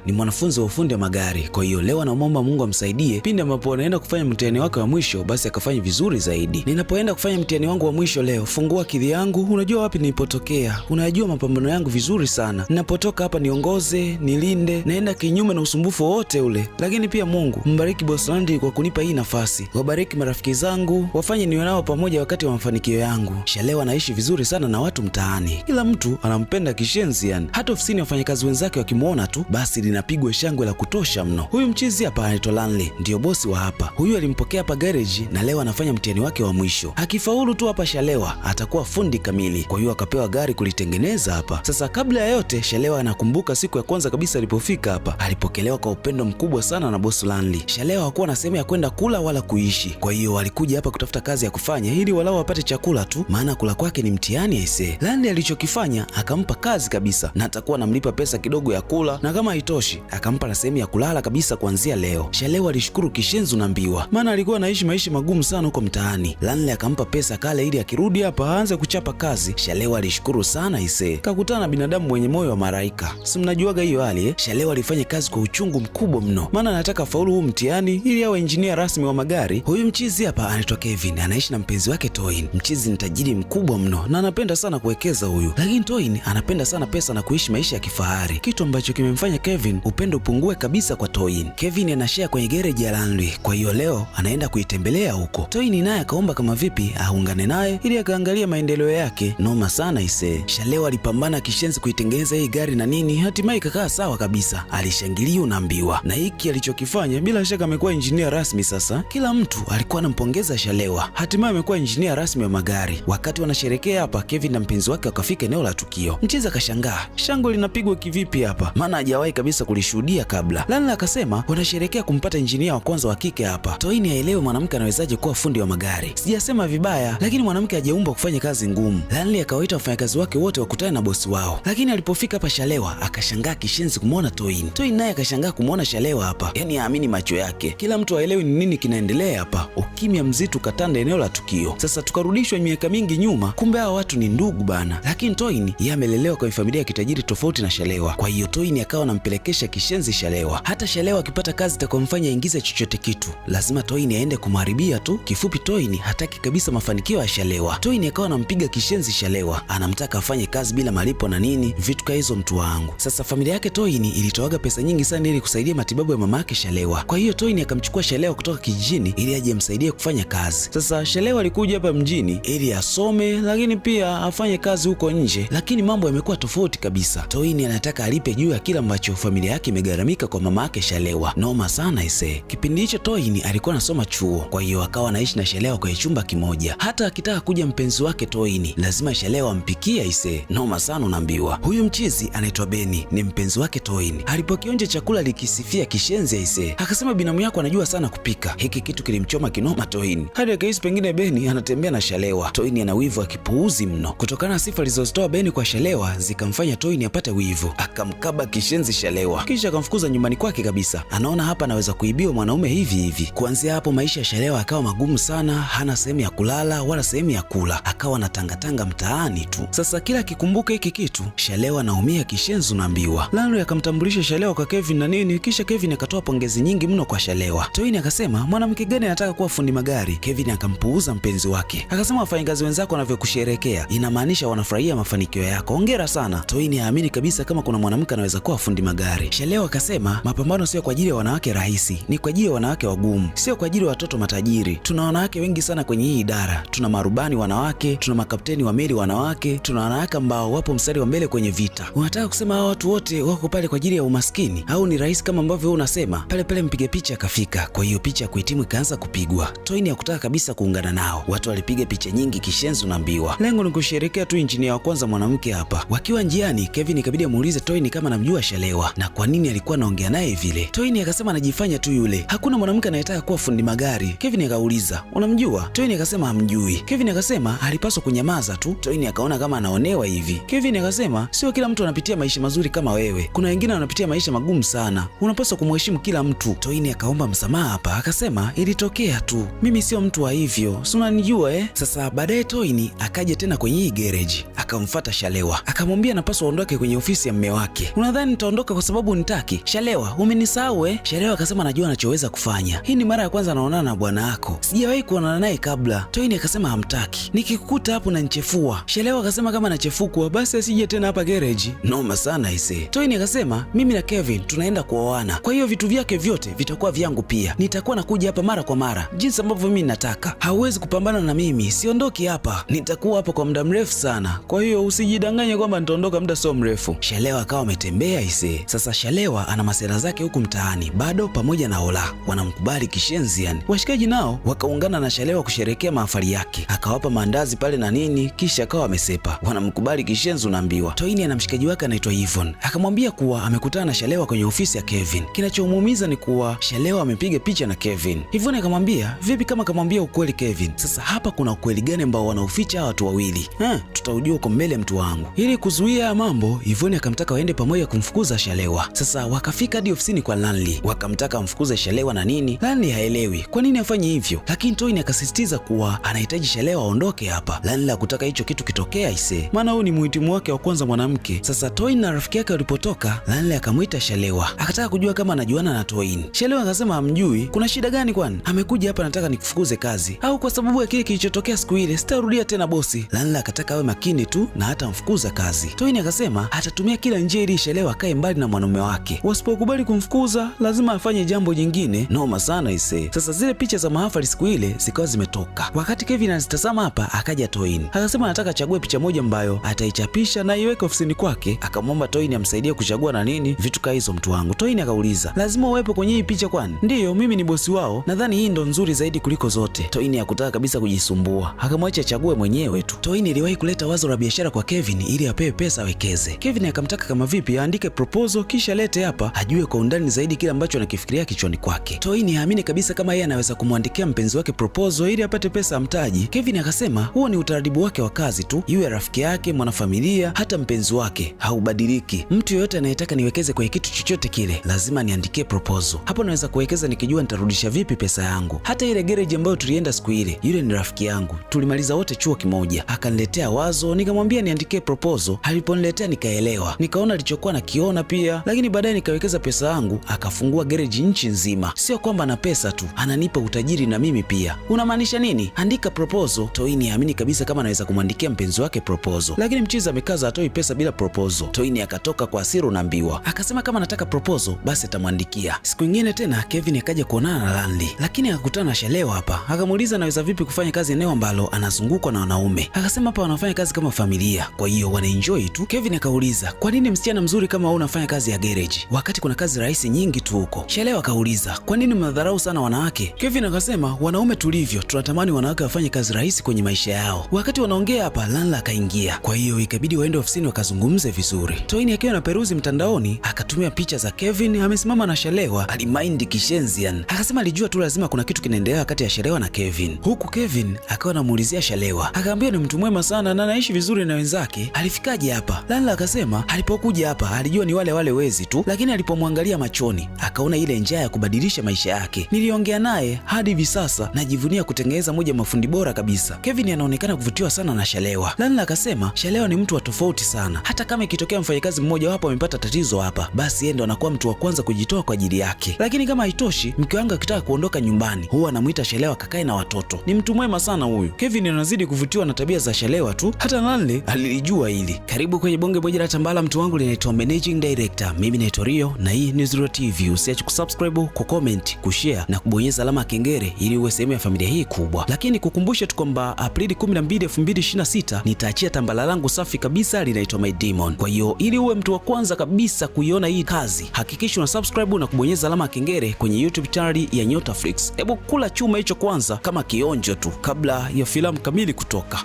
ni mwanafunzi wa ufundi wa magari, kwa hiyo leo anamwomba Mungu amsaidie pindi ambapo anaenda kufanya mtihani wake wa mwisho, basi akafanya vizuri zaidi. Ninapoenda kufanya mtihani wangu wa mwisho leo, fungua akili yangu, unajua wapi nilipotokea, unajua mapambano yangu vizuri sana. Ninapotoka hapa niongoze, nilinde, naenda kinyume na usumbufu wote ule. Lakini pia Mungu mbariki Boss Landi kwa kunipa hii nafasi. Wabariki marafiki zangu, wafanye niwe nao pamoja wakati wa mafanikio yangu. Shalewa anaishi vizuri sana na watu mtaani. Kila mtu anampenda kishenzi yani. Hata ofisini wafanyakazi wenzake wakimuona tu, basi linapigwa shangwe la kutosha mno. Huyu mchizi hapa anaitwa Lanley, ndio bosi wa hapa. Huyu alimpokea hapa garage na leo anafanya mtihani wake wa mwisho. Akifaulu tu hapa Shalewa atakuwa fundi kamili. Kwa hiyo akapewa gari kulitengeneza hapa. Sasa kabla ya yote, Shalewa anakumbuka siku ya kwanza kabisa alipofika hapa. Alipokelewa kwa upendo mkubwa sana na boss Lanley. Shalewa hakuwa na sehemu ya kwenda kula wala kuishi. Kwa hiyo alikuja hapa kutafuta kazi ya kufanya ili walau apate chakula tu, maana kula kwake ni mtihani aisee. Lanley alichokifanya akampa kazi kabisa na atakuwa anamlipa pesa kidogo ya kula, na kama haitoshi akampa na sehemu ya kulala kabisa kuanzia leo. Shalewa alishukuru kishenzi unaambiwa, maana alikuwa anaishi maisha magumu sana huko mtaani. Lanley akampa pesa kale ili akirudi hapa aanze kuchapa kazi. Shalewa alishukuru sana aisee. Kakutana na binadamu mwenye moyo wa malaika. Si mnajuaga hiyo hali eh? Shalewa alifanya kazi kwa uchungu mkubwa mno, maana anataka faulu huu mtihani ili awe injinia rasmi wa magari. Huyu mchizi hapa anaitwa Kevin, anaishi na mpenzi wake Toyin. Mchizi ni tajiri mkubwa mno na anapenda sana kuwekeza huyu, lakini Toyin anapenda sana pesa na kuishi maisha ya kifahari, kitu ambacho kimemfanya Kevin upendo upungue kabisa kwa Toyin. Kevin anashare kwenye garage ya Lanley, kwa hiyo leo anaenda kuitembelea huko. Toyin naye akaomba kama vipi aungane naye ili akaangalia maendeleo yake. Noma sana ise. Shalewa alipambana kishenzi kuitengeneza hii gari na nini, hatimaye ikakaa sawa kabisa. Alishangilia unaambiwa, na hiki alichokifanya bila shaka amekuwa injinia rasmi sasa. Kila mtu alikuwa anampongeza Shalewa, hatimaye amekuwa injinia rasmi wa magari. Wakati wanasherekea hapa, Kevin na mpenzi wake wakafika eneo la tukio. Mcheza akashangaa, shangwe linapigwa kivipi hapa, maana hajawahi kabisa kulishuhudia kabla. Lanley akasema wanasherekea kumpata injinia wa kwanza wa kike hapa. Toyin haelewi mwanamke anawezaje kuwa fundi wa magari. Sijasema vibaya, lakini mwanamke hajaumbwa kufanya kazi ngumu. Lanley akawaita wafanyakazi wake wote wakutane na bosi wao, lakini alipofika hapa Shalewa akashangaa kishenzi kumwona Toyin. Toyin naye akashangaa kumwona Shalewa hapa, yani haamini macho yake. Kila mtu haelewi ni nini kinaendelea hapa. Ukimya mzito katanda eneo la tukio. Sasa tukarudishwa miaka mingi nyuma, kumbe hao watu ni ndugu bana. Lakini Toyin yeye amelelewa kwa familia ya kitajiri tofauti na Shalewa, kwa hiyo Toyin akawa anampelekesha kishenzi Shalewa. Hata Shalewa akipata kazi itakomfanya aingize chochote kitu, lazima Toyin aende kumharibia tu. Kifupi, Toyin hataki kabisa mafanikio ya Shalewa. Toyin akawa anampiga kishenzi Shalewa, anamtaka afanye kazi bila malipo na nini, vitu kama hizo mtu wangu. Sasa familia yake Toyin ilitoaga pesa nyingi sana ili kusaidia matibabu ya mama yake Shalewa. Kwa hiyo Toyin akamchukua Shalewa kutoka kijijini ili aje amsaidie kufanya kazi. Sasa Shalewa alikuja hapa mjini ili asome, lakini pia afanye kazi huko nje, lakini mambo yamekuwa tofauti kabisa. Toyin anataka alipe juu ya kila ambacho familia yake imegharamika kwa mama yake Shalewa. Noma sana ise. Kipindi hicho Toyin alikuwa anasoma chuo, kwa hiyo akawa anaishi na Shalewa kwa chumba kimoja. Hata akitaka kuja mpenzi wake Toyin lazima Shalewa ampikie ise. Noma sana unaambiwa. Huyu mchizi anaitwa Beni, ni mpenzi wake Toyin. Alipokionja chakula likisifia kishenzi ise, akasema binamu yako anajua sana kupika. Hiki kitu kilimchoma kinoma Toyin, hadi akahisi pengine Beni anatembea na Shalewa. Toyin ana wivu akipuuzi mno. Kutokana na sifa alizozitoa Beni kwa Shalewa zikamfanya Toyin apate wivu, akamkaba kishenzi Shalewa, kisha akamfukuza nyumbani kwake kabisa. Anaona hapa anaweza kuibiwa mwanaume hivi hivi. Kuanzia hapo maisha ya Shalewa akawa magumu sana, hana sehemu ya kulala wala sehemu ya kula, akawa anatangatanga mtaani tu. Sasa kila akikumbuka hiki kitu, Shalewa anaumia kishenzi unaambiwa. Lanley akamtambulisha Shalewa kwa Kevin na nini, kisha Kevin akatoa pongezi nyingi mno kwa Shalewa. Toyin akasema mwanamke gani anataka kuwa fundi magari? Kevin akampuuza mpenzi wake, akasema wafanyakazi wenzako wanavyokusherekea inamaanisha wanafurahia mafanikio yako, hongera sana. Toyin haamini kabisa kama kuna mwanamke anaweza kuwa fundi magari. Shalewa akasema mapambano sio kwa ajili ya wanawake rahisi, ni kwa ajili ya wanawake wagumu, sio kwa ajili ya watoto matajiri. Tuna wanawake wengi sana kwenye hii idara, tuna marubani wanawake, tuna makapteni wa meli wanawake, tuna wanawake ambao wapo mstari wa mbele kwenye vita. Unataka kusema hao watu wote wako pale kwa ajili ya umaskini au ni rahisi kama ambavyo wewe unasema? Pale pale mpige picha akafika, kwa hiyo picha ya kuhitimu ikaanza kupigwa. Toyin hakutaka kabisa kuungana nao. Watu walipiga picha nyingi kishenzi unaambiwa. Lengo ni kusherehekea tu injinia wa kwanza mwanamke hapa. Wakiwa njiani, Kevin ikabidi amuulize Toyin kama anamjua Shalewa na kwa nini alikuwa anaongea naye vile. Toyin akasema anajifanya tu yule, hakuna mwanamke anayetaka kuwa fundi magari. Kevin akauliza unamjua? Toyin akasema hamjui. Kevin akasema alipaswa kunyamaza tu. Toyin akaona kama anaonewa hivi. Kevin akasema sio kila mtu anapitia maisha mazuri kama wewe, kuna wengine wanapitia maisha magumu sana, unapaswa kumheshimu kila mtu. Toyin akaomba msamaha hapa, akasema ilitokea tu, mimi sio mtu wa hivyo, si unanijua eh? Sasa baadaye Toyin akaja tena kwenye hii garage, akamfuata Shalewa, akamwambia anapaswa aondoke kwenye ofisi ya mume wake. Unadhani nitaondoka kwa sababu nitaki. Shalewa, umenisahau eh? Shalewa akasema najua anachoweza kufanya. Hii ni mara ya kwanza naonana na bwana wako. Sijawahi kuonana naye kabla. Toini akasema hamtaki. Nikikukuta hapo na nichefua. Shalewa akasema kama nachefukwa basi asije tena hapa garage. Noma sana ise. Toini akasema mimi na Kevin tunaenda kuoana. Kwa hiyo vitu vyake vyote vitakuwa vyangu pia. Nitakuwa nakuja hapa mara kwa mara jinsi ambavyo mimi nataka. Hauwezi kupambana na mimi. Siondoki hapa. Nitakuwa hapa kwa muda mrefu sana. Kwa hiyo usijidanganye kwamba nitaondoka muda sio mrefu. Shalewa akawa ametembea ise. Sasa Shalewa ana masera zake huku mtaani bado pamoja na Ola. Wanamkubali kishenzi yani. Washikaji nao wakaungana na Shalewa kusherehekea mahafali yake. Akawapa maandazi pale na nini kisha akawa amesepa. Wanamkubali kishenzi unaambiwa. Toini ana mshikaji wake anaitwa Yvonne. Akamwambia kuwa amekutana na Shalewa kwenye ofisi ya Kevin. Kinachomuumiza ni kuwa Shalewa amepiga picha na Kevin. Yvonne akamwambia, "Vipi kama kamwambia ukweli Kevin?" Sasa hapa kuna ukweli gani ambao wanauficha watu wawili? Tutaujua huko mbele mtu wangu. Ili kuzuia haya mambo, Yvonne akamtaka waende pamoja kumfukuza Shalewa. Sasa wakafika hadi ofisini kwa Lanli. Wakamtaka amfukuze Shalewa na nini? Lanli haelewi kwa nini afanye hivyo. Lakini Toini akasisitiza kuwa anahitaji Shalewa aondoke hapa. Lanli hakutaka hicho kitu kitokea ise. Maana huyu ni muhitimu wake wa kwanza mwanamke. Sasa Toini na rafiki yake walipotoka, Lanli akamuita Shalewa. Akataka kujua kama anajuana na Toini. Shalewa akasema hamjui. Kuna shida gani kwani? Amekuja hapa nataka nikufukuze kazi. Au kwa sababu ya kile kilichotokea siku ile sitarudia tena bosi. Lanli akataka awe makini tu na hata mfukuza kazi. Toini akasema atatumia kila njia ili Shalewa akae mbali na mwanaume wake. Wasipokubali kumfukuza lazima afanye jambo jingine. Noma sana ise. Sasa zile picha za mahafali siku ile zikawa zimetoka. Wakati Kevin anazitazama hapa akaja Toini. Akasema anataka achague picha moja ambayo ataichapisha na iweke ofisini kwake. Akamwomba Toini amsaidie kuchagua na nini vitu kama hizo mtu wangu. Toini akauliza, "Lazima uwepo kwenye hii picha kwani?" "Ndiyo, mimi ni bosi wao. Nadhani hii ndo nzuri zaidi kuliko zote." Toini hakutaka kabisa kujisumbua. Akamwacha achague mwenyewe tu. Toini iliwahi kuleta wazo la biashara kwa Kevin ili apewe pesa awekeze. Kevin akamtaka kama vipi aandike proposal kisha lete hapa ajue kwa undani zaidi kile ambacho anakifikiria kichwani kwake. Toini haamini kabisa kama yeye anaweza kumwandikia mpenzi wake proposal ili apate pesa amtaji. Kevin akasema huo ni utaratibu wake wa kazi tu, iwe rafiki yake, mwanafamilia, hata mpenzi wake, haubadiliki. Mtu yoyote anayetaka niwekeze kwenye kitu chochote kile lazima niandikie proposal. Hapo naweza kuwekeza nikijua nitarudisha vipi pesa yangu. Hata ile garage ambayo tulienda siku ile, yule ni rafiki yangu. Tulimaliza wote chuo kimoja. Akaniletea wazo, nikamwambia niandikie proposal. Aliponiletea nikaelewa. Nikaona alichokuwa nakiona pia, lakini baadaye nikawekeza pesa yangu, akafungua garage nchi nzima. Sio kwamba ana pesa tu, ananipa utajiri na mimi pia. Unamaanisha nini? Andika proposal. Toini haamini kabisa kama anaweza kumwandikia mpenzi wake proposal. Lakini mchiza amekaza atoi pesa bila proposal. Toini akatoka kwa hasira unaambiwa. Akasema kama anataka proposal basi atamwandikia. Siku nyingine tena Kevin akaja kuonana na Lanli, lakini akakutana na Shalewa hapa. Akamuuliza anaweza vipi kufanya kazi eneo ambalo anazungukwa na wanaume. Akasema hapa wanafanya kazi kama familia, kwa hiyo wanaenjoy tu. Kevin akauliza, "Kwa nini msichana mzuri kama wewe unafanya kazi ya garage wakati kuna kazi rahisi nyingi tu huko?" Shalewa akauliza, "Kwa nini mnadharau sana wanawake?" Kevin akasema, "Wanaume tulivyo, tunatamani wanawake wafanye kazi rahisi kwenye maisha yao." Wakati wanaongea hapa, Lanla akaingia. Kwa hiyo ikabidi waende ofisini wakazungumze vizuri. Toini akiwa na peruzi mtandaoni akatumia picha za Kevin amesimama na Shalewa. Alimaindi kishenzian. Akasema alijua tu lazima kuna kitu kinaendelea kati ya Shalewa na Kevin. Huku Kevin akawa anamuulizia Shalewa. Akaambia ni mtu mwema sana na anaishi vizuri na wenzake. Alifikaje hapa? Lanla akasema alipokuja hapa alijua ni wale wezi tu, lakini alipomwangalia machoni akaona ile njaa ya kubadilisha maisha yake. Niliongea naye hadi hivi sasa najivunia kutengeneza moja mafundi bora kabisa. Kevin anaonekana kuvutiwa sana na Shalewa. Lanla akasema Shalewa ni mtu wa tofauti sana. Hata kama ikitokea mfanyakazi mmoja wapo amepata tatizo hapa, basi yeye ndo anakuwa mtu wa kwanza kujitoa kwa ajili yake. Lakini kama haitoshi, mke wangu akitaka kuondoka nyumbani, huwa anamuita Shalewa kakae na watoto. Ni mtu mwema sana huyu. Kevin anazidi kuvutiwa na tabia za Shalewa tu. Hata Lanli alilijua hili. Karibu kwenye bonge moja la tambala mtu wangu linaitwa Managing Director. Mimi naitwa Rio na hii ni Zero TV. Usiache kusubscribe, kucomment, kushare na kubonyeza alama kengele ili uwe sehemu ya familia hii kubwa. Lakini kukumbusha tu kwamba Aprili 12, 2026 nitaachia tambala langu safi kabisa linaitwa My Demon. Kwa hiyo ili uwe mtu wa kwanza kabisa kuiona hii kazi, hakikisha una subscribe na kubonyeza alama kengele kwenye YouTube channel ya Nyotaflix. Hebu kula chuma hicho kwanza kama kionjo tu kabla ya filamu kamili kutoka.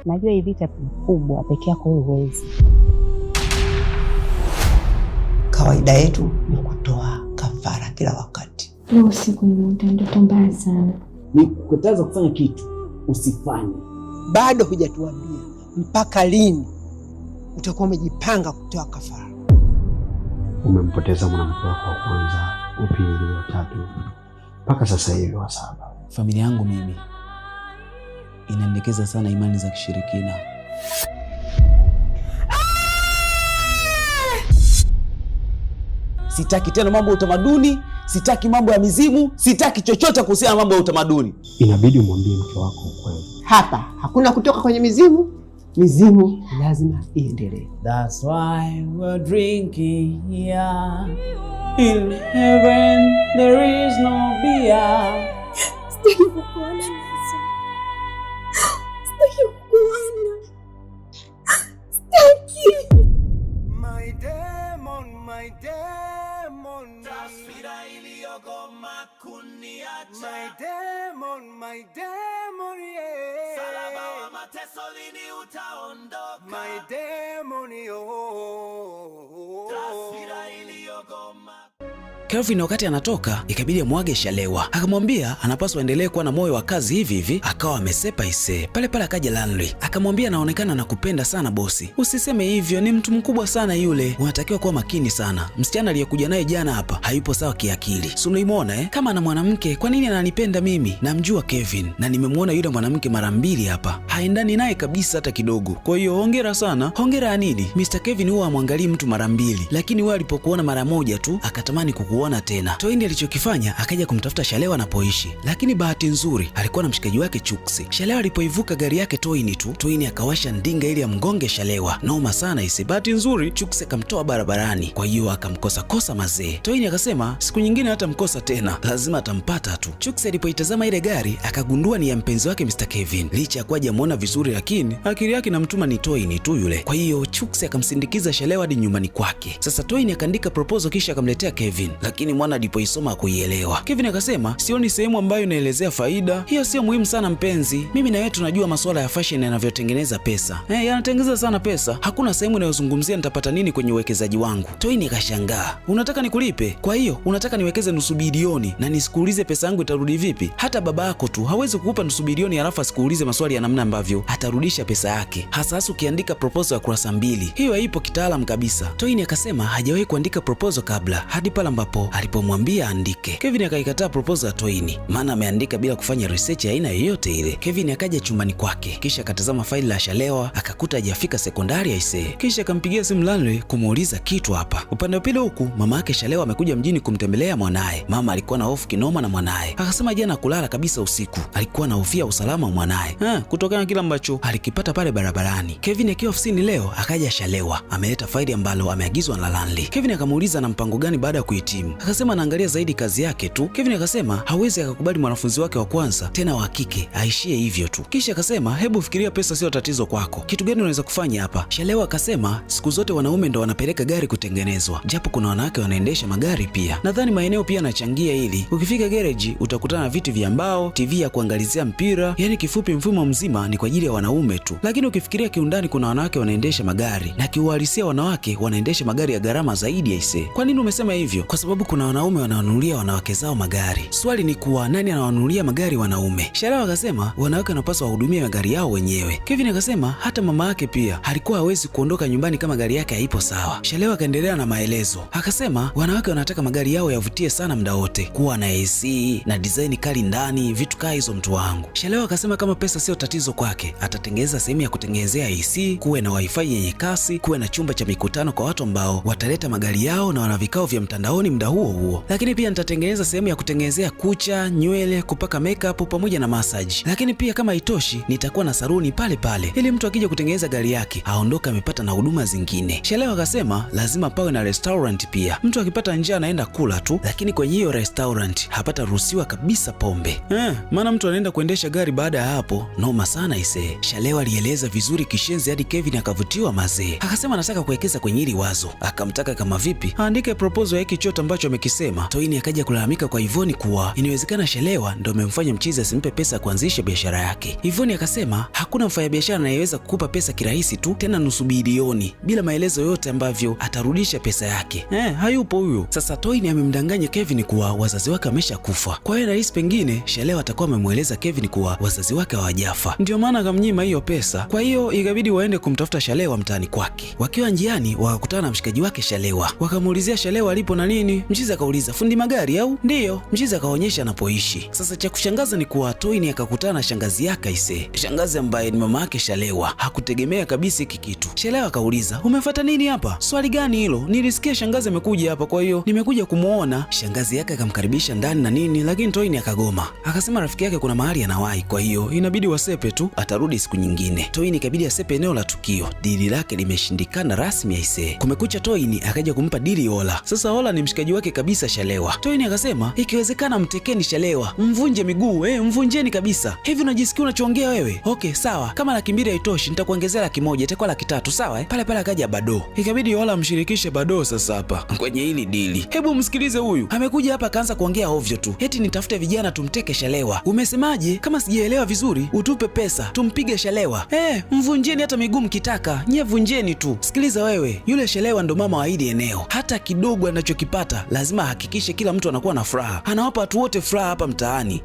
Najua hii vita kubwa peke yako huwezi. Kawaida yetu ni kutoa kafara kila wakati. Leo usiku nimeota ndoto mbaya sana. Ni kukataza kufanya kitu usifanye. Bado hujatuambia mpaka lini utakuwa umejipanga kutoa kafara. Umempoteza mwanamke wako wa kwanza, wa pili, wa tatu, mpaka sasa hivi wa saba. Familia yangu mimi inaendekeza sana imani za kishirikina. Sitaki tena mambo ya utamaduni, sitaki mambo ya mizimu, sitaki chochote kuhusiana na mambo ya utamaduni. Inabidi umwambie mke wako ukweli. Hapa hakuna kutoka kwenye mizimu. Mizimu lazima iendelee. That's why we're drinking here. In heaven there is no beer. Sitaki kukuona Nasa. Sitaki kukuona. Sitaki. My demon, my demon. Taswira iliyogoma kuniacha. My demon, my demon, yeah. Salaba wa mateso lini utaondoka? My demon, oh. Taswira iliyogoma. Kelvin wakati anatoka ikabidi amwage Shalewa. Akamwambia anapaswa endelee kuwa na moyo wa kazi hivi hivi, akawa amesepa ise. Pale pale akaja Landry. Akamwambia anaonekana anakupenda sana bosi. Usiseme hivyo, ni mtu mkubwa sana yule. Unatakiwa kuwa makini sana. Msichana aliyekuja naye jana hapa hayupo sawa kiakili. Si unaimwona Kama ana mwanamke, kwa nini ananipenda mimi? Namjua Kevin na nimemwona yule mwanamke mara 2 hapa. Haendani naye kabisa hata kidogo. Kwa hiyo hongera sana. Hongera ya nini? Mr. Kevin huwa amwangalii mtu mara 2, lakini wewe alipokuona mara 1 tu akatamani kukuona tena. Toini alichokifanya akaja kumtafuta Shalewa anapoishi, lakini bahati nzuri alikuwa na mshikaji wake Chuksi. Shalewa alipoivuka gari yake Toini akawasha ndinga ili amgonge Shalewa. Noma sana isi. Bahati nzuri Chuksi akamtoa barabarani, kwa hiyo akamkosa mazee. Toini akasema siku nyingine hata mkosa tena, lazima atampata tu. Chuksi alipoitazama ile gari akagundua ni ya mpenzi wake Mr. Kevin. Licha ya kuwa hajamuona vizuri, lakini akili yake namtuma ni Toini tu yule. Kwa hiyo Chuksi akamsindikiza Shalewa hadi nyumbani kwake. Sasa Toini akaandika proposal kisha akamletea Kevin, lakini mwana alipoisoma kuielewa. Kevin akasema sioni sehemu ambayo inaelezea faida. Hiyo sio muhimu sana mpenzi. Mimi na wewe tunajua masuala ya fashion yanavyotengeneza pesa. Yanatengeneza sana pesa. Hakuna sehemu inayozungumzia nitapata nini kwenye uwekezaji wangu. Toini akashangaa. Unataka nikulipe? Kwa hiyo unataka niwekeze nusu bilioni na nisikuulize pesa yangu itarudi vipi? Hata baba yako tu hawezi kukupa nusu bilioni alafu asikuulize maswali ya namna ambavyo atarudisha pesa yake. Hasa ukiandika proposal ya kurasa 2. Hiyo haipo kitaalam kabisa. Toini akasema hajawahi kuandika proposal kabla hadi pale ambapo alipomwambia andike. Kevin akaikataa proposal ya Toini, maana ameandika bila kufanya research ya aina yoyote ile. Kevin akaja chumbani kwake, kisha akatazama faili la Shalewa, akakuta hajafika sekondari aisee. Kisha akampigia simu Landry kumuuliza kitu hapa. Upande wa pili huku mama yake Shalewa amekuja mjini kumtembelea mwanae. Mama alikuwa na hofu kinoma na mwanae. Akasema jana kulala kabisa usiku. Alikuwa na hofia usalama wa mwanae. Kutokana na kile ambacho alikipata pale barabarani. Kevin akiwa ofisini leo akaja Shalewa, ameleta faili ambalo ameagizwa na Landry. Kevin akamuuliza na mpango gani baada ya kuhitimu. Akasema anaangalia zaidi kazi yake tu. Kevin akasema hawezi akakubali mwanafunzi wake wa kwanza tena wa kike aishie hivyo tu. Kisha akasema hebu fikiria, pesa sio tatizo kwako. Kitu gani unaweza kufanya hapa? Shalewa akasema siku zote wanaume ndo wanapeleka gari kutengenezwa, japo kuna wanawake wanaendesha magari pia. Nadhani maeneo pia yanachangia ili ukifika garage utakutana na viti vya mbao, TV ya kuangalizia mpira, yani kifupi mfumo mzima ni kwa ajili ya wanaume tu. Lakini ukifikiria kiundani kuna wanawake wanaendesha magari na kiuhalisia wanawake wanaendesha magari ya gharama zaidi aise. Kwa nini umesema hivyo? Kwa sababu kuna wanaume wanawanunulia wanawake zao magari. Swali ni kuwa nani anawanunulia magari wanaume? Shalewa akasema wanawake wanapaswa wahudumie magari yao wenyewe. Kevin akasema hata mama yake pia alikuwa hawezi kuondoka nyumbani kama gari yake haipo sawa. Shalewa akaendelea na maelezo. Akasema wanawake wanataka magari yao yavutie sana muda wote, kuwa na AC na design kali ndani, vitu kaa hizo mtu wangu. Shalewa akasema kama pesa sio tatizo kwake, atatengeneza sehemu ya kutengenezea AC, kuwe na wifi yenye kasi, kuwe na chumba cha mikutano kwa watu ambao wataleta magari yao na wana vikao vya mtandaoni muda huo. Lakini pia nitatengeneza sehemu ya kutengenezea kucha, nywele, kupaka makeup pamoja na massage. Lakini pia kama itoshi, nitakuwa na saluni pale pale ili mtu akija kutengeneza gari yake aondoka amepata na huduma zingine. Shalewa akasema lazima pawe na restaurant pia. Mtu akipata njaa anaenda kula tu, lakini kwenye hiyo restaurant hapata ruhusiwa kabisa pombe. Maana mtu anaenda kuendesha gari baada ya hapo, noma sana ise. Shalewa alieleza vizuri kishenzi hadi Kevin akavutiwa mazee. Akasema anataka kuwekeza kwenye hili wazo. Akamtaka kama vipi aandike proposal ya hiki chote ambacho amekisema. Toini akaja kulalamika kwa Ivoni kuwa inawezekana Shalewa ndio amemfanya mchizi asimpe pesa kuanzisha biashara yake. Ivoni akasema hakuna mfanyabiashara anayeweza kukupa pesa kirahisi tu, tena nusu bilioni bila maelezo yote ambavyo atarudisha pesa yake. Hayupo huyo. Sasa Toini amemdanganya Kevin kuwa wazazi wake wameshakufa. Kwa hiyo rais pengine Shalewa atakuwa amemweleza Kevin kuwa wazazi wake hawajafa, ndio maana akamnyima hiyo pesa. Kwa hiyo ikabidi waende kumtafuta Shalewa mtaani kwake. Wakiwa njiani wakakutana na mshikaji wake Shalewa, wakamuulizia Shalewa alipo na nini. Mchizi akauliza fundi magari au? Ndiyo. Mchizi akaonyesha anapoishi. Sasa cha kushangaza ni kuwa Toini akakutana na shangazi yake aisee. Shangazi ambaye ni mama yake Shalewa. Hakutegemea kabisa hiki kitu. Shalewa akauliza, "Umefuata nini hapa?" "Swali gani hilo? Nilisikia shangazi amekuja hapa, kwa hiyo nimekuja kumuona." Shangazi yake akamkaribisha ndani na nini, lakini Toini akagoma. Akasema rafiki yake kuna mahali anawahi, kwa hiyo inabidi wasepe tu, atarudi siku nyingine. Toini ikabidi asepe eneo la tukio. Dili lake limeshindikana rasmi aisee. Kumekucha, Toini akaja kumpa dili Ola. Sasa Ola ni mshikaji wake kabisa Shalewa. Toini akasema, "Ikiwezekana mtekeni Shalewa, mvunje miguu, mvunjeni kabisa. Hivi unajisikia unachoongea wewe? Okay, sawa. Kama 200 haitoshi, nitakuongezea 100, itakuwa 300, sawa?" Pale pale akaja Bado. Ikabidi Ola mshirikishe Bado sasa hapa kwenye hili dili. Hebu msikilize huyu. Amekuja hapa akaanza kuongea ovyo tu. Eti nitafute vijana tumteke Shalewa. Umesemaje? Kama sijaelewa vizuri, utupe pesa, tumpige Shalewa. Mvunjeni hata miguu mkitaka. Nye vunjeni tu. Sikiliza wewe, yule Shalewa ndo mama wa hili eneo. Hata kidogo anachokipata lazima ahakikishe kila mtu anakuwa na furaha. Anawapa watu wote furaha hapa mtaani.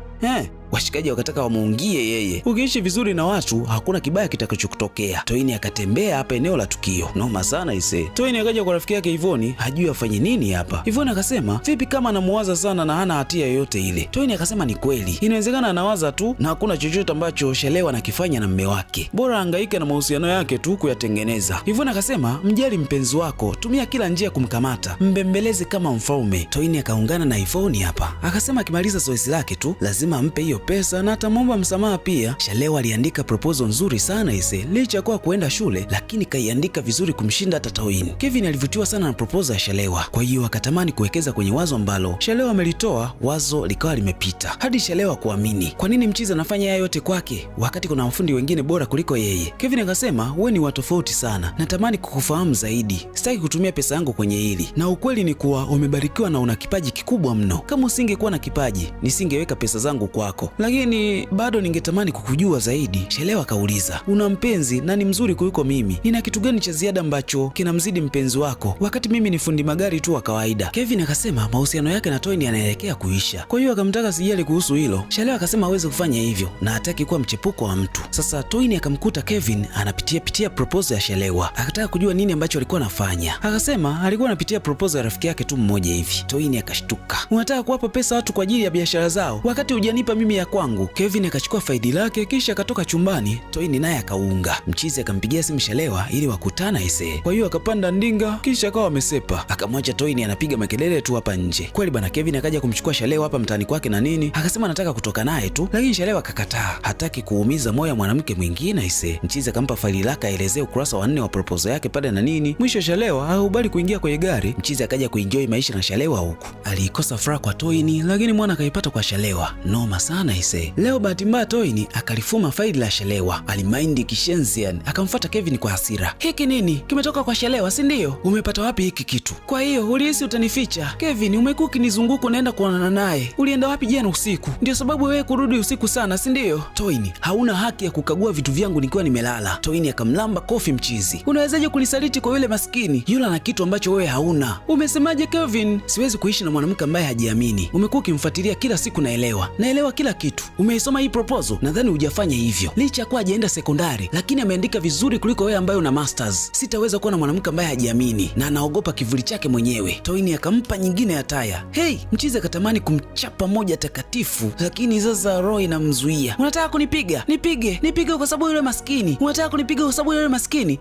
Washikaji wakataka wamuungie yeye. Ukiishi vizuri na watu hakuna kibaya kitakachokutokea. Toini akatembea hapa eneo la tukio. Noma sana ise. Toini akaja kwa rafiki yake Ivoni, hajui afanye nini hapa. Ivoni akasema, "Vipi kama anamuwaza sana na hana hatia yoyote ile?" Toini akasema ni kweli. Inawezekana anawaza tu na hakuna chochote ambacho Shalewa anakifanya na mume wake. Bora hangaike na mahusiano yake tu kuyatengeneza. Ivoni akasema, "Mjali mpenzi wako, tumia kila njia kumkamata. Mbembeleze kama mfalme." Toini akaungana na Ivoni hapa. Akasema akimaliza zoezi lake tu lazima ampe hiyo pesa na atamwomba msamaha pia. Shalewa aliandika proposal nzuri sana ise. Licha kwa kuenda shule lakini kaiandika vizuri kumshinda hata Toini. Kevin alivutiwa sana na proposal ya Shalewa. Kwa hiyo akatamani kuwekeza kwenye wazo ambalo Shalewa amelitoa. Wazo likawa limepita. Hadi Shalewa kuamini. Kwa nini mchizi anafanya haya yote kwake wakati kuna mafundi wengine bora kuliko yeye? Kevin akasema, "Wewe ni wa tofauti sana. Natamani kukufahamu zaidi. Sitaki kutumia pesa yangu kwenye hili. Na ukweli ni kuwa umebarikiwa na una kipaji kikubwa mno. Kama usingekuwa na kipaji, nisingeweka pesa zangu kwako. Lakini bado ningetamani kukujua zaidi." Shalewa akauliza, "Una mpenzi na ni mzuri kuliko mimi. Nina kitu gani cha ziada ambacho kinamzidi mpenzi wako wakati mimi ni fundi magari tu wa kawaida?" Kevin akasema mahusiano yake na Toini yanaelekea kuisha. Kwa hiyo akamtaka sijali kuhusu hilo. Shalewa akasema hawezi kufanya hivyo na hataki kuwa mchepuko wa mtu. Sasa Toini akamkuta Kevin anapitia proposal ya Shalewa. Akataka kujua nini ambacho alikuwa anafanya. Akasema alikuwa anapitia proposal ya rafiki yake tu mmoja hivi. Toini akashtuka. "Unataka kuwapa pesa watu kwa ajili ya biashara zao wakati hujanipa mimi ya kwangu?" Kevin akachukua faidi lake kisha akatoka chumbani. Toini naye akaunga. Mchizi akampigia simu Shalewa ili wakutana ise. Kwa hiyo akapanda ndinga kisha akawa amesepa. Akamwacha Toini anapiga makelele tu hapa nje. Kweli bana, Kevin akaja kumchukua Shalewa hapa mtaani kwake na nini. Akasema anataka kutoka naye tu, lakini Shalewa akakataa. Hataki kuumiza moyo mwanamke mwingine ise. Mchizi akampa faili lake aelezee ukurasa wa 4 wa proposal yake pale na nini. Mwisho Shalewa hakubali kuingia kwenye gari. Mchizi akaja kuenjoy maisha na Shalewa huku. Aliikosa furaha kwa Toini, lakini mwana akaipata kwa Shalewa. Noma sana ise. Leo bahati mbaya Toini akalifuma faili la Shalewa. Alimaindi kishenzi yani. Akamfuata Kevin kwa hasira. "Hiki nini? Kimetoka kwa Shalewa, si ndio? Umepata wapi hiki kitu? Kwa hiyo ulihisi utanificha? Kevin, umekuwa ukinizunguka unaenda kuonana naye. Ulienda wapi jana usiku? Ndio sababu wewe kurudi usiku sana, si ndio?" "Toini, hauna haki ya kukagua vitu vyangu nikiwa nimelala." Toini akamlamba kofi Mchizi. "Unawezaje kunisaliti kwa yule maskini? Yule ana kitu ambacho wewe hauna." "Umesemaje Kevin?" "Siwezi kuishi na mwanamke ambaye hajiamini. Umekuwa ukimfuatilia kila siku, naelewa kila kitu. Umeisoma hii proposal? Nadhani hujafanya hivyo. Licha kwa hajaenda sekondari, lakini ameandika vizuri kuliko wewe ambaye una masters. Sitaweza kuwa na mwanamke ambaye hajiamini na anaogopa kivuli chake mwenyewe." Toini akampa nyingine ya taya. Mchizi akatamani kumchapa moja takatifu, lakini sasa roho inamzuia. "Unataka kunipiga? Nipige kwa sababu yule maskini. Unataka kunipiga kwa sababu yule maskini?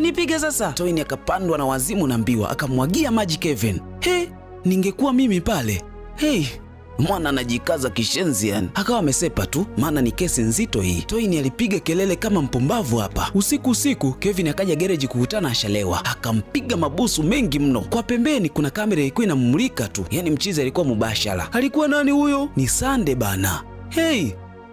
Nipige sasa." Toini akapandwa na wazimu na mbiwa, akamwagia maji Kevin. Ningekuwa mimi pale. Mwana anajikaza kishenzi yani. Akawa amesepa tu, maana ni kesi nzito hii. Toini alipiga kelele kama mpumbavu hapa. Usiku Kevin akaja gereji kukutana na Shalewa. Akampiga mabusu mengi mno. Kwa pembeni kuna kamera ilikuwa inamulika tu. Yani Mchizi alikuwa mubashara. Alikuwa nani huyo? Ni Sande bana.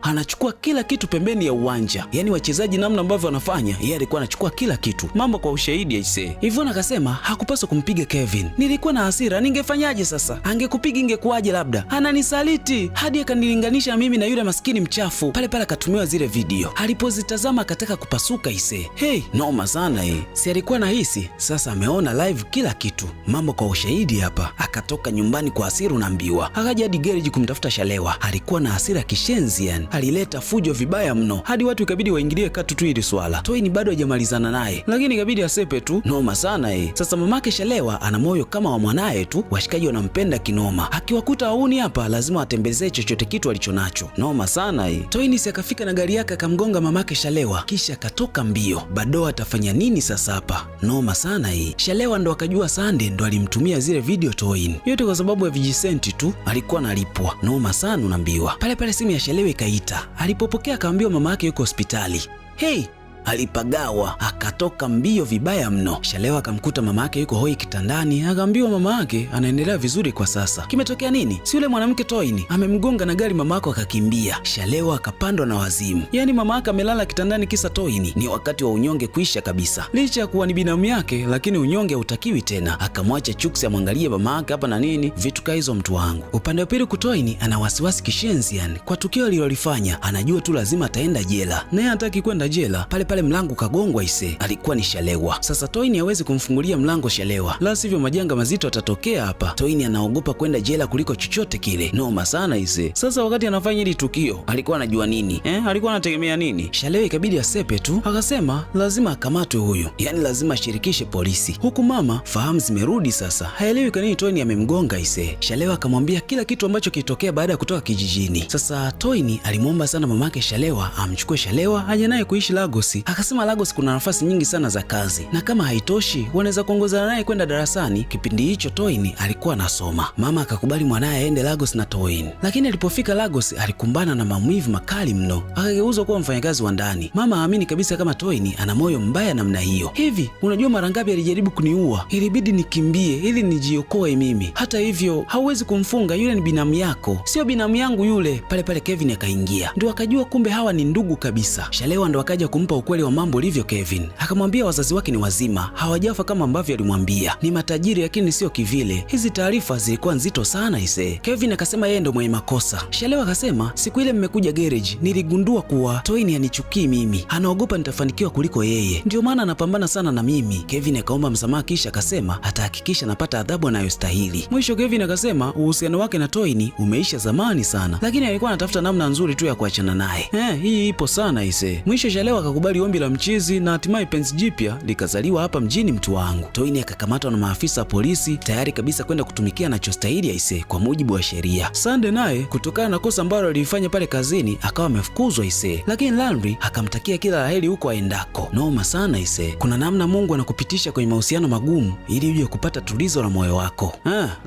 Anachukua kila kitu pembeni ya uwanja. Yaani wachezaji namna ambavyo wanafanya, yeye alikuwa anachukua kila kitu. Mambo kwa ushahidi aisee. Ivona akasema hakupaswa kumpiga Kevin. Nilikuwa na hasira, ningefanyaje sasa? Angekupiga ingekuwaje labda? Ananisaliti hadi akanilinganisha na mimi na yule maskini mchafu. Pale akatumiwa zile video. Alipozitazama akataka kupasuka aisee. Noma sana hii. Si alikuwa na hisi, sasa ameona live kila kitu. Mambo kwa ushahidi hapa. Akatoka nyumbani kwa hasira na mbiwa. Akaja hadi garage kumtafuta Shalewa. Alikuwa na hasira kishenzi yani. alileta fujo vibaya mno hadi watu ikabidi waingilie katu tu ili swala. Toini bado hajamalizana naye, lakini ikabidi asepe tu. Noma sana Sasa mamake Shalewa ana moyo kama wa mwanaye tu, washikaji wanampenda kinoma. Akiwakuta wauni hapa lazima atembezee chochote kitu alichonacho. Noma sana Toini si akafika na gari yake akamgonga mamake Shalewa kisha akatoka mbio. Bado atafanya nini sasa hapa? Noma sana Shalewa ndo akajua Sande ndo alimtumia zile video Toini. Yote kwa sababu ya vijisenti tu alikuwa analipwa. Noma sana unaambiwa. Pale simu ya Shalewa ikaita. Alipopokea akaambiwa mama yake yuko hospitali. Hey, alipagawa akatoka mbio vibaya mno. Shalewa akamkuta mama yake yuko hoi kitandani, akaambiwa mama yake anaendelea vizuri kwa sasa. Kimetokea nini? Si yule mwanamke Toini amemgonga na gari mama yako akakimbia. Shalewa akapandwa na wazimu. Yaani mama yake amelala kitandani kisa Toini. Ni wakati wa unyonge kuisha kabisa. Licha ya kuwa ni binamu yake, lakini unyonge hautakiwi tena. Akamwacha Chuksi amwangalie mama yake hapa na nini, vitu kaizo mtu wangu. Upande wa pili Kutoini ana wasiwasi kishenzi kwa tukio alilolifanya. Anajua tu lazima ataenda jela. Naye hataki kwenda jela. Pale mlango kagongwa alikuwa ni Shalewa. Sasa Toini hawezi kumfungulia mlango Shalewa, la sivyo majanga mazito atatokea hapa. Toini anaogopa kwenda jela kuliko chochote kile. Noma sana Sasa wakati anafanya hili tukio alikuwa anajua nini? Alikuwa anategemea nini? Shalewa ikabidi asepe tu, akasema lazima akamatwe huyu, yaani lazima ashirikishe polisi. Huku mama fahamu zimerudi sasa, haelewi kwa nini Toini amemgonga Shalewa akamwambia kila kitu ambacho kilitokea baada ya kutoka kijijini. Sasa Toini alimwomba sana mamake Shalewa amchukue Shalewa aje naye kuishi Lagos. Akasema Lagos kuna nafasi nyingi sana za kazi, na kama haitoshi wanaweza kuongozana naye kwenda darasani. Kipindi hicho Toini alikuwa anasoma. Mama akakubali mwanaye aende Lagos na Toini, lakini alipofika Lagos alikumbana na maumivu makali mno, akageuzwa kuwa mfanyakazi wa ndani. Mama haamini kabisa kama Toini ana moyo mbaya namna hiyo. Hivi unajua mara ngapi alijaribu kuniua? Ilibidi nikimbie ili nijiokoe mimi. Hata hivyo hauwezi kumfunga, yule ni binamu yako. Sio binamu yangu yule. Pale Kevin akaingia, ndio akajua kumbe hawa ni ndugu kabisa. Shalewa ndo akaja kumpa ukweli wa mambo livyo Kevin. Akamwambia wazazi wake ni wazima, hawajafa kama ambavyo alimwambia. Ni matajiri lakini sio kivile. Hizi taarifa zilikuwa nzito sana Kevin akasema yeye ndo mwenye makosa. Shalewa akasema siku ile mmekuja garage niligundua kuwa Toini anichukii mimi. Anaogopa nitafanikiwa kuliko yeye. Ndio maana anapambana sana na mimi. Kevin akaomba msamaha kisha akasema atahakikisha napata adhabu anayostahili. Mwisho Kevin akasema uhusiano wake na Toini umeisha zamani sana, lakini alikuwa anatafuta namna nzuri tu ya kuachana naye. Hii ipo sana Mwisho Shalewa akakubali ombi la mchizi na hatimaye penzi jipya likazaliwa hapa mjini mtu wangu. Toini akakamatwa na maafisa wa polisi tayari kabisa kwenda kutumikia anachostahili kwa mujibu wa sheria. Sande naye kutokana na kosa ambalo alifanya pale kazini akawa amefukuzwa lakini Landry akamtakia kila laheri huko aendako. Noma sana Kuna namna Mungu anakupitisha kwenye mahusiano magumu ili uje kupata tulizo la moyo wako.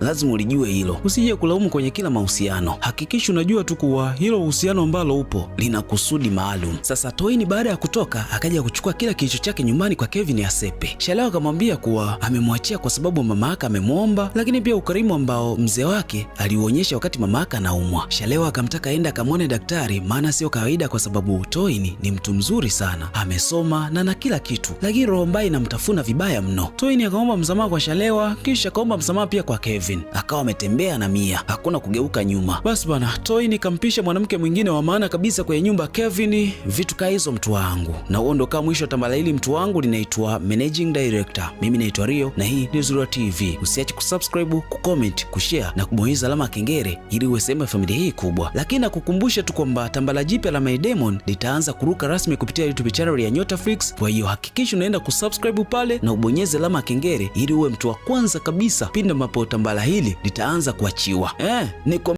Lazima ulijue hilo. Usije kulaumu kwenye kila mahusiano. Hakikisha unajua tu kuwa hilo uhusiano ambalo upo lina kusudi maalum. Sasa Toini baada ya kutoka akaja kuchukua kila kilicho chake nyumbani kwa Kevin asepe. Shalewa akamwambia kuwa amemwachia kwa sababu mama yake amemwomba, lakini pia ukarimu ambao mzee wake aliuonyesha wakati mama yake anaumwa. Shalewa akamtaka aende akamwone daktari, maana sio kawaida kwa sababu Toini ni mtu mzuri sana, amesoma na kila kitu, lakini roho mbaya inamtafuna vibaya mno. Toini akaomba msamaha kwa Shalewa kisha akaomba msamaha pia kwa Kevin. Akawa ametembea na Mia, hakuna kugeuka nyuma. Basi bana, Toini kampisha mwanamke mwingine wa maana kabisa kwenye nyumba Kevin. Vitu kaizo mtu wangu. Na huo ndo kama mwisho tambala hili mtu wangu linaitwa Managing Director. Mimi naitwa Rio na hii ni Zura TV. Usiache kusubscribe, kucomment, kushare na kubonyeza alama ya kengele ili uwe sehemu ya familia hii kubwa. Lakini nakukumbusha tu kwamba tambala jipya la My Demon litaanza kuruka rasmi kupitia YouTube channel ya Nyotaflix. Kwa hiyo hakikisha unaenda kusubscribe pale na ubonyeze alama ya kengele ili uwe mtu wa kwanza kabisa pindi ambapo tambala hili litaanza kuachiwa.